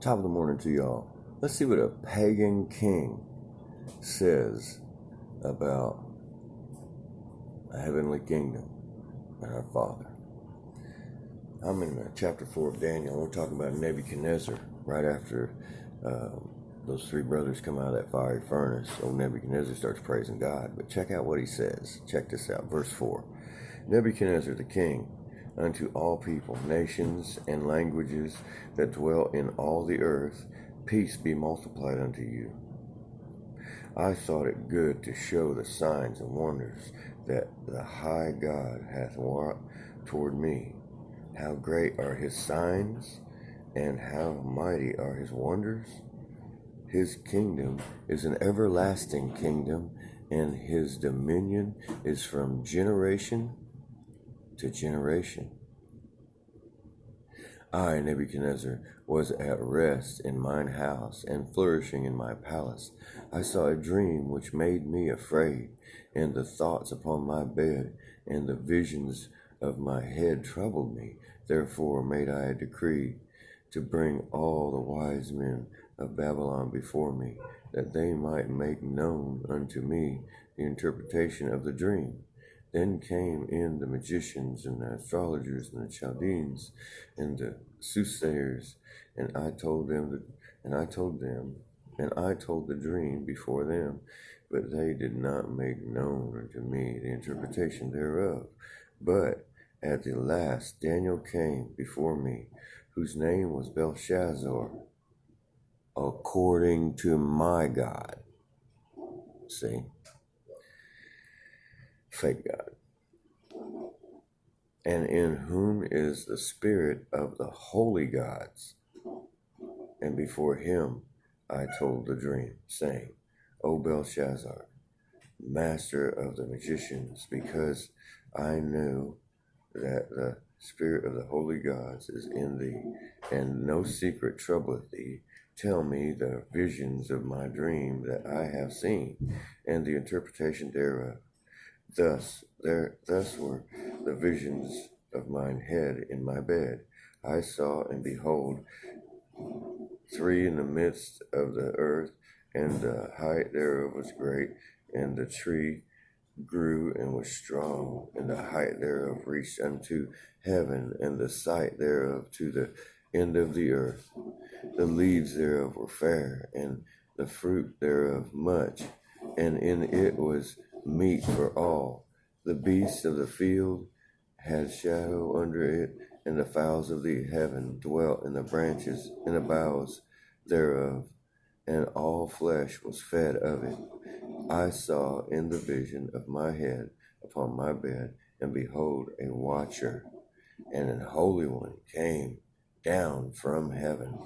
Top of the morning to y'all. Let's see what a pagan king says about a heavenly kingdom and our Father. I'm in chapter 4 of Daniel. We're talking about Nebuchadnezzar right after those three brothers come out of that fiery furnace. Old Nebuchadnezzar starts praising God. But check out what he says. Check this out. Verse 4. Nebuchadnezzar the king, unto all people, nations, and languages that dwell in all the earth, peace be multiplied unto you. I thought it good to show the signs and wonders that the high God hath wrought toward me. How great are his signs, and how mighty are his wonders? His kingdom is an everlasting kingdom, and his dominion is from generation to generation. I, Nebuchadnezzar, was at rest in mine house, and flourishing in my palace. I saw a dream which made me afraid, and the thoughts upon my bed, and the visions of my head troubled me. Therefore made I a decree to bring all the wise men of Babylon before me, that they might make known unto me the interpretation of the dream. Then came in the magicians and the astrologers and the Chaldeans and the soothsayers, and I told the dream before them, but they did not make known unto me the interpretation thereof. But at the last Daniel came before me, whose name was Belshazzar, according to my God. See? Fake God. And in whom is the spirit of the holy gods. And before him I told the dream, saying, O Belshazzar, master of the magicians, because I knew that the spirit of the holy gods is in thee, and no secret troubleth thee, tell me the visions of my dream that I have seen, and the interpretation thereof. Thus were the visions of mine head in my bed. I saw, and behold, three in the midst of the earth, and the height thereof was great, and the tree grew and was strong, and the height thereof reached unto heaven, and the sight thereof to the end of the earth. The leaves thereof were fair, and the fruit thereof much, and in it was meat for all. The beasts of the field had shadow under it, and the fowls of the heaven dwelt in the branches and the boughs thereof, and all flesh was fed of it. I saw in the vision of my head upon my bed, and behold, a watcher, and an holy one came down from heaven.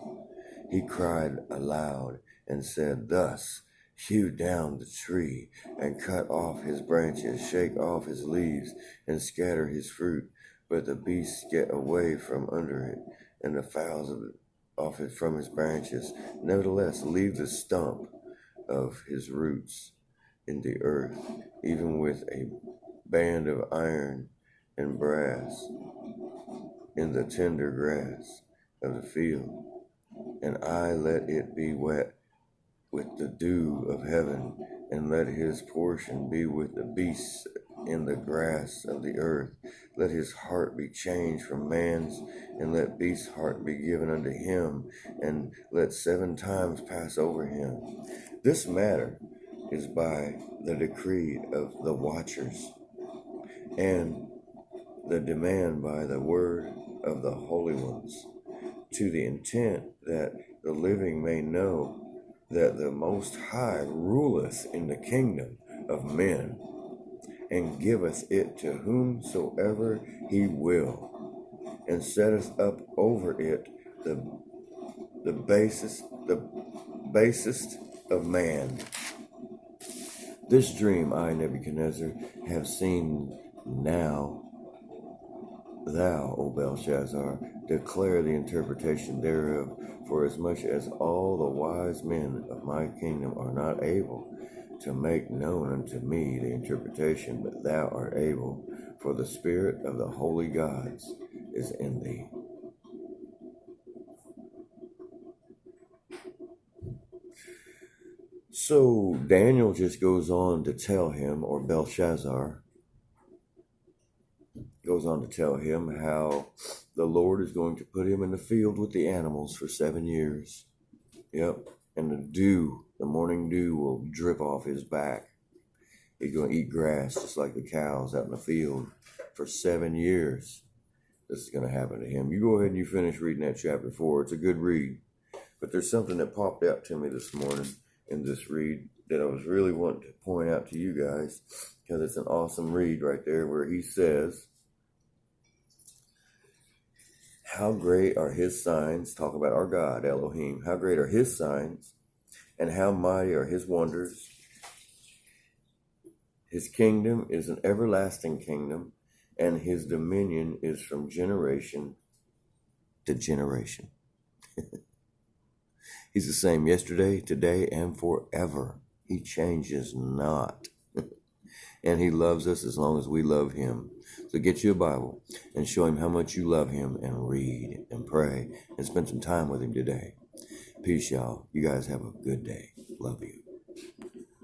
He cried aloud and said, Thus, hew down the tree, and cut off his branches, shake off his leaves, and scatter his fruit. But the beasts get away from under it, and the fowls off it from his branches. Nevertheless, leave the stump of his roots in the earth, even with a band of iron and brass in the tender grass of the field. And I let it be wet with the dew of heaven, and let his portion be with the beasts in the grass of the earth. Let his heart be changed from man's, and let beast's heart be given unto him, and let 7 times pass over him. This matter is by the decree of the watchers, and the demand by the word of the holy ones, to the intent that the living may know that the Most High ruleth in the kingdom of men, and giveth it to whomsoever he will, and setteth up over it the basest of man. This dream I, Nebuchadnezzar, have seen now. Thou, O Belshazzar, declare the interpretation thereof, for as much as all the wise men of my kingdom are not able to make known unto me the interpretation, but thou art able, for the spirit of the holy gods is in thee. So Daniel just goes on to tell him, or Belshazzar goes on to tell him how the Lord is going to put him in the field with the animals for 7 years. Yep. And the morning dew will drip off his back. He's going to eat grass just like the cows out in the field for 7 years. This is going to happen to him. You go ahead and you finish reading that chapter 4. It's a good read. But there's something that popped out to me this morning in this read that I was really wanting to point out to you guys, because it's an awesome read right there where he says, how great are his signs, talk about our God, Elohim, how great are his signs, and how mighty are his wonders. His kingdom is an everlasting kingdom, and his dominion is from generation to generation. He's the same yesterday, today, and forever. He changes not. And he loves us as long as we love him. So get you a Bible and show him how much you love him, and read and pray and spend some time with him today. Peace, y'all. You guys have a good day. Love you.